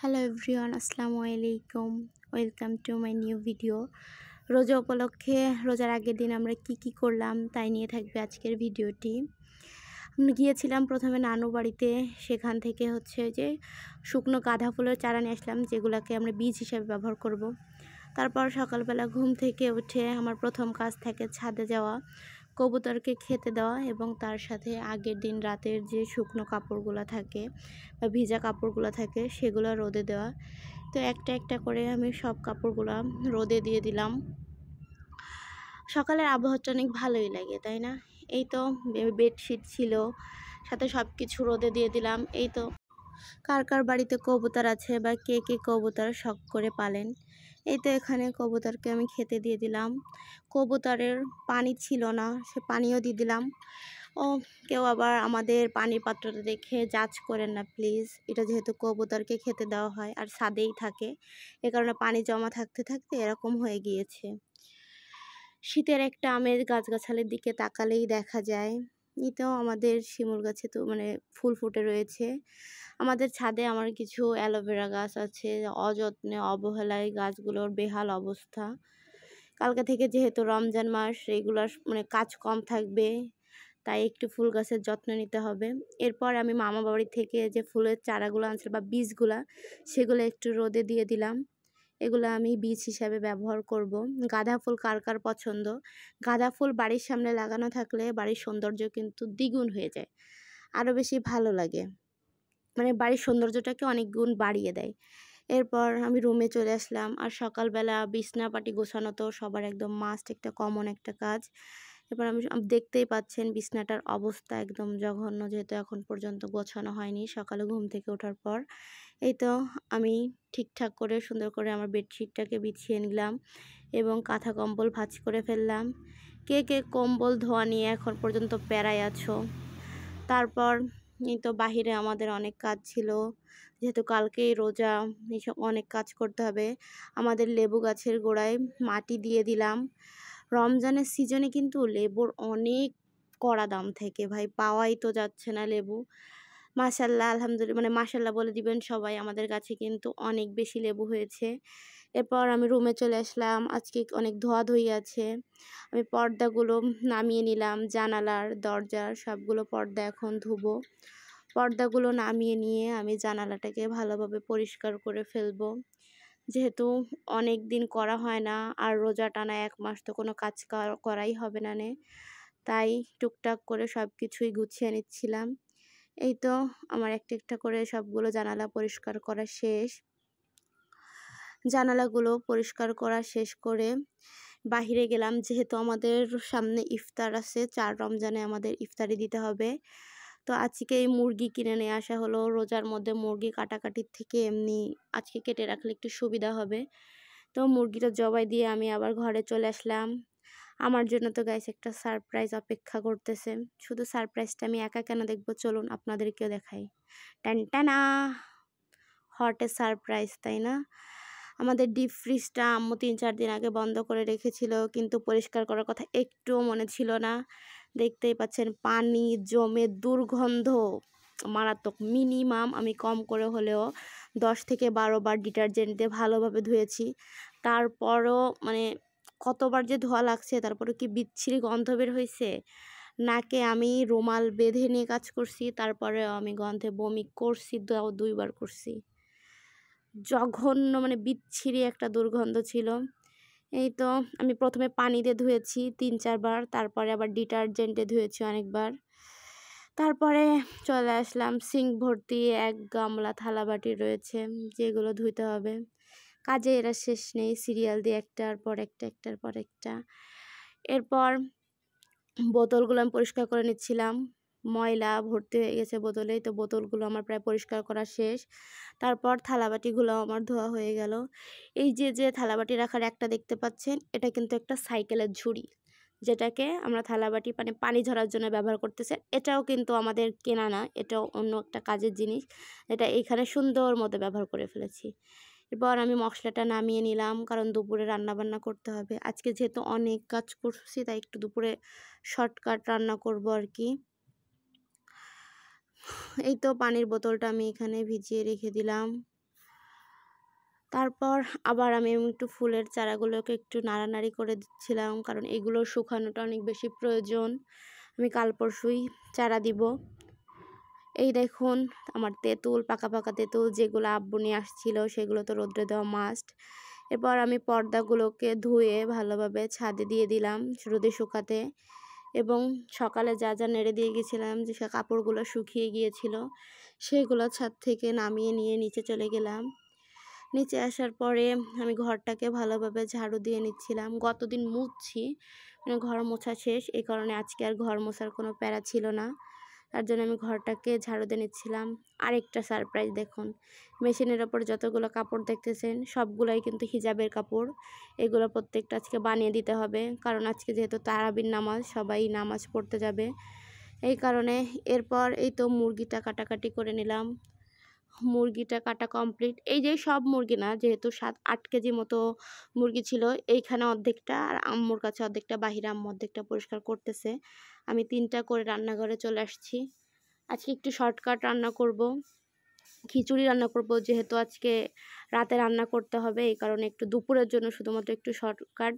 Hello everyone, আসসালামু আলাইকুম। Welcome to my new video. রোজা উপলক্ষে রোজার আগের দিন আমরা কি করলাম তাই নিয়ে থাকবে আজকের ভিডিওটি। আমি গিয়েছিলাম প্রথমে নানু বাড়িতে, সেখান থেকে যে শুকনো গাঁদা ফুলের চারা নিয়ে আসলাম, যেগুলোকে আমরা বীজ হিসাবে ব্যবহার করব। তারপর সকালবেলা ঘুম থেকে উঠে আমার প্রথম কাজ থাকে ছাদে যাওয়া, কবুতরকে খেতে দেওয়া এবং তার সাথে আগের দিন রাতের যে শুকনো কাপড়গুলো থাকে বা ভিজা কাপড়গুলো থাকে সেগুলো রোদে দেওয়া। তো একটা একটা করে আমি সব কাপড়গুলো রোদে দিয়ে দিলাম। সকালের আবহাওয়াটা অনেক ভালোই লাগে, তাই না? এই তো বেডশিট ছিল, সাথে সব কিছু রোদে দিয়ে দিলাম। এই তো কার কার বাড়িতে কবুতর আছে বা কে কে কবুতর শখ করে পালেন। এই তো এখানে কবুতরকে আমি খেতে দিয়ে দিলাম। কবুতরের পানি ছিল না, সে পানিও দিয়ে দিলাম। ও কেউ আবার আমাদের পানির পাত্রটা দেখে জাজ করেন না প্লিজ। এটা যেহেতু কবুতরকে খেতে দেওয়া হয় আর ছাদেই থাকে, এ কারণে পানি জমা থাকতে থাকতে এরকম হয়ে গিয়েছে। শীতের একটা আমেজ গাছগাছালির দিকে তাকালেই দেখা যায়। এতেও আমাদের শিমুল গাছে তো ফুল ফুটে রয়েছে। আমাদের ছাদে আমার কিছু অ্যালোভেরা গাছ আছে, অযত্নে অবহেলায় গাছগুলোর বেহাল অবস্থা। কালকে থেকে যেহেতু রমজান মাস, রেগুলার কাজ কম থাকবে, তাই একটু ফুল গাছের যত্ন নিতে হবে। এরপর আমি মামা বাড়ি থেকে যে ফুলের চারাগুলো আনছিল বা বীজগুলা, সেগুলো একটু রোদে দিয়ে দিলাম। এগুলো আমি বীজ হিসাবে ব্যবহার করব। গাঁদা ফুল কার কার পছন্দ? গাঁদা ফুল বাড়ির সামনে লাগানো থাকলে বাড়ির সৌন্দর্য কিন্তু দ্বিগুণ হয়ে যায়, আরও বেশি ভালো লাগে, বাড়ির সৌন্দর্যটাকে অনেক গুণ বাড়িয়ে দেয়। এরপর আমি রুমে চলে আসলাম। আর সকালবেলা বিছনা পাটি গোছানো তো সবার একদম মাস্ট, একটা কমন একটা কাজ। এবার আমি দেখতেই পাচ্ছেন বিছনাটার অবস্থা একদম জঘন্য, যেহেতু এখন পর্যন্ত গোছানো হয়নি সকালে ঘুম থেকে ওঠার পর। এই তো আমি ঠিকঠাক করে সুন্দর করে আমার বেডশিটটাকে বিছিয়ে নিলাম এবং কাঁথা কম্বল ভাঁজ করে ফেললাম। কে কে কম্বল ধোয়া নিয়ে এখন পর্যন্ত প্যারায় আছো? তারপর এই তো বাহিরে আমাদের অনেক কাজ ছিল, যেহেতু কালকেই রোজা, এইসব অনেক কাজ করতে হবে। আমাদের লেবু গাছের গোড়ায় মাটি দিয়ে দিলাম। রমজানের সিজনে কিন্তু লেবুর অনেক কড়া দাম থাকে ভাই, পাওয়াই তো যাচ্ছে না লেবু। মাশাল্লাহ, আলহামদুলিল্লাহ, মাশাল্লাহ বলে দিবেন সবাই, আমাদের কাছে কিন্তু অনেক বেশি লেবু হয়েছে। এরপর আমি রুমে চলে আসলাম। আজকে অনেক ধোয়াধুয়ি আছে, আমি পর্দাগুলো নামিয়ে নিলাম, জানালার দরজার সবগুলো পর্দা এখন ধুবো। পর্দাগুলো নামিয়ে নিয়ে আমি জানালাটাকে ভালোভাবে পরিষ্কার করে ফেলবো, যেহেতু অনেক দিন করা হয় না, আর রোজা টানা 1 মাস তো কোনো কাজ করাই হবে না তাই টুকটাক করে সব কিছুই গুছিয়ে নিচ্ছিলাম। এই তো আমার একটা একটা করে সবগুলো জানালা পরিষ্কার করা শেষ। জানালাগুলো পরিষ্কার করা শেষ করে বাহিরে গেলাম, যেহেতু আমাদের সামনে ইফতার আছে, 4 রমজানে আমাদের ইফতারি দিতে হবে। তো আজকে এই মুরগি কিনে নিয়ে আসা হলো। রোজার মধ্যে মুরগি কাটাকাটির থেকে এমনি আজকে কেটে রাখলে একটু সুবিধা হবে। তো মুরগিটা জবাই দিয়ে আমি আবার ঘরে চলে আসলাম। আমার জন্য তো গাইস একটা সারপ্রাইজ অপেক্ষা করতেছে। শুধু সারপ্রাইজটা আমি একা কেন দেখবো, চলুন আপনাদেরকেও দেখাই। টানটানা, হট এ সারপ্রাইজ, তাই না? আমাদের ডিপ ফ্রিজটা আম্মু 3-4 দিন আগে বন্ধ করে রেখেছিল, কিন্তু পরিষ্কার করার কথা একটুও মনে ছিল না। দেখতেই পাচ্ছেন পানি জমে দুর্গন্ধ মারাত্মক। মিনিমাম আমি কম করে হলেও 10 থেকে 12 বার ডিটারজেন্ট দিয়ে ভালোভাবে ধুয়েছি। তারপরও কতবার যে ধোয়া লাগছে, তারপরে কি বিচ্ছিরি গন্ধ বের হয়েছে নাকে। আমি রুমাল বেঁধে নিয়ে কাজ করছি, তারপরেও আমি গন্ধে বমি করছি, 2 বার করছি। জঘন্য বিচ্ছিরি একটা দুর্গন্ধ ছিল। এই তো আমি প্রথমে পানি দিয়ে ধুয়েছি 3-4 বার, তারপরে আবার ডিটারজেন্টে ধুয়েছি অনেকবার। তারপরে চলে আসলাম, সিঙ্ক ভর্তি 1 গামলা থালাবাটি রয়েছে, যেগুলো ধুইতে হবে। কাজে এরা শেষ নেই, সিরিয়াল দিয়ে একটার পর একটা একটার পর একটা। এরপর বোতলগুলো আমি পরিষ্কার করে নিচ্ছিলাম, ময়লা ভর্তি হয়ে গেছে বোতলেই। তো বোতলগুলো আমার প্রায় পরিষ্কার করা শেষ। তারপর থালাবাটিগুলো আমার ধোয়া হয়ে গেল। এই যে থালাবাটি রাখার একটা দেখতে পাচ্ছেন, এটা কিন্তু একটা সাইকেলের ঝুড়ি, যেটাকে আমরা থালাবাটি পানি ঝরার জন্য ব্যবহার করতেছে। এটাও কিন্তু আমাদের কেনা না, এটাও অন্য একটা কাজের জিনিস, এটা এইখানে সুন্দর মতো ব্যবহার করে ফেলেছি। এরপর আমি মশলাটা নামিয়ে নিলাম, কারণ দুপুরে রান্নাবান্না করতে হবে। আজকে যেহেতু অনেক কাজ করছি, তাই একটু দুপুরে শর্টকাট রান্না করব আর কি। এই তো পানির বোতলটা আমি এখানে ভিজিয়ে রেখে দিলাম। তারপর আবার আমি একটু ফুলের চারাগুলোকে একটু নাড়ানাড়ি করে দিচ্ছিলাম, কারণ এগুলো শুকানোটা অনেক বেশি প্রয়োজন। আমি কাল পরশুই চারা দিব। এই দেখুন আমার তেঁতুল, পাকা পাকা তেঁতুল যেগুলো আব্বু নিয়ে আসছিল সেগুলো তো রোদ্রে দেওয়া মাস্ট। এরপর আমি পর্দাগুলোকে ধুয়ে ভালোভাবে ছাদে দিয়ে দিলাম রোদে শুকাতে, এবং সকালে যা যা নেড়ে দিয়ে গেছিলাম যে সে কাপড়গুলো শুকিয়ে গিয়েছিল সেগুলো ছাদ থেকে নামিয়ে নিয়ে নিচে চলে গেলাম। নিচে আসার পরে আমি ঘরটাকে ভালোভাবে ঝাড়ু দিয়ে নিচ্ছিলাম। গতদিন মুছছি, মানে ঘর মোছা শেষ, এই কারণে আজকে আর ঘর মোছার কোনো প্যারা ছিল না। তার জন্য আমি ঘরটাকে ঝাড়ু দিয়ে নিচ্ছিলাম। আরেকটা সারপ্রাইজ দেখুন, মেশিনের ওপর যতগুলো কাপড় দেখতেছেন সবগুলাই কিন্তু হিজাবের কাপড়। এগুলো প্রত্যেকটা আজকে বানিয়ে দিতে হবে, কারণ আজকে যেহেতু তারাবির নামাজ, সবাই নামাজ পড়তে যাবে, এই কারণে। এরপর এই তো মুরগিটা কাটাকাটি করে নিলাম। মুরগিটা কাটা কমপ্লিট। এই যে সব মুরগি না, যেহেতু 7-8 কেজি মতো মুরগি ছিল, এইখানে অর্ধেকটা আর আম্মুর কাছে অর্ধেকটা, বাহিরে আম্মু অর্ধেকটা পরিষ্কার করতেছে। আমি 3টা করে রান্নাঘরে চলে আসছি। আজকে একটু শর্টকাট রান্না করব, খিচুড়ি রান্না করব, যেহেতু আজকে রাতে রান্না করতে হবে, এই কারণে একটু দুপুরের জন্য শুধুমাত্র একটু শর্টকাট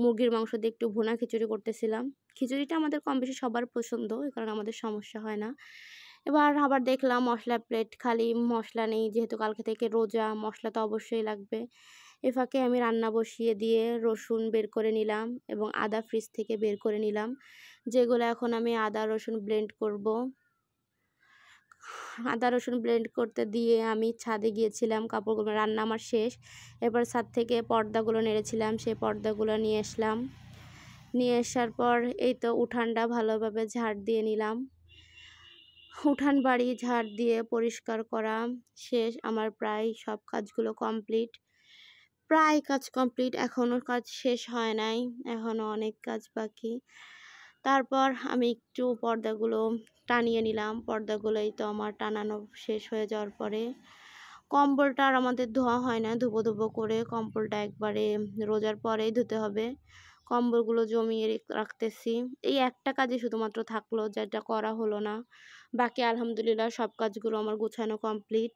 মুরগির মাংস দিয়ে একটু ভুনা খিচুড়ি করতেছিলাম। খিচুড়িটা আমাদের কম বেশি সবার পছন্দ, এই কারণে আমাদের সমস্যা হয় না। এবার আবার দেখলাম মশলা প্লেট খালি, মশলা নেই, যেহেতু কালকে থেকে রোজা, মশলা তো অবশ্যই লাগবে। এ ফাঁকে আমি রান্না বসিয়ে দিয়ে রসুন বের করে নিলাম এবং আদা ফ্রিজ থেকে বের করে নিলাম, যেগুলো এখন আমি আদা রসুন ব্লেন্ড করব। আদা রসুন ব্লেন্ড করতে দিয়ে আমি ছাদে গিয়েছিলাম, কাপড়গুলো রান্না আমার শেষ। এবার ছাদ থেকে পর্দাগুলো নেড়েছিলাম, সেই পর্দাগুলো নিয়ে আসলাম। নিয়ে আসার পর এই তো উঠানটা ভালোভাবে ঝাড় দিয়ে নিলাম। উঠান বাড়ি ঝাড় দিয়ে পরিষ্কার করা শেষ আমার, প্রায় সব কাজগুলো কমপ্লিট। প্রায় কাজ কমপ্লিট, এখনও কাজ শেষ হয় নাই, এখনও অনেক কাজ বাকি। তারপর আমি একটু পর্দাগুলো টানিয়ে নিলাম। পর্দাগুলোই তো আমার টানানো শেষ হয়ে যাওয়ার পরে কম্বলটা আর আমাদের ধোয়া হয় না, ধুবো ধুবো করে কম্বলটা একবারে রোজার পরেই ধুতে হবে। কম্বলগুলো জমিয়ে রাখতেছি। এই একটা কাজই শুধুমাত্র থাকলো, যেটা করা হলো না। বাকি আলহামদুলিল্লাহ সব কাজগুলো আমার গোছানো কমপ্লিট।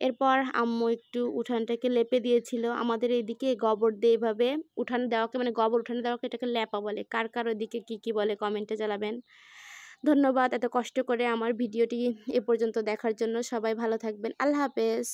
এরপর আম্মু একটু উঠানটাকে লেপে দিয়েছিল। আমাদের এইদিকে গোবর দিয়ে এভাবে উঠান দেওয়াকে, মানে গোবর উঠানে দেওয়াকে এটাকে লেপা বলে। কার কার ওইদিকে কী বলে কমেন্টে জানাবেন। ধন্যবাদ এত কষ্ট করে আমার ভিডিওটি এ পর্যন্ত দেখার জন্য। সবাই ভালো থাকবেন। আল্লাহ হাফেজ।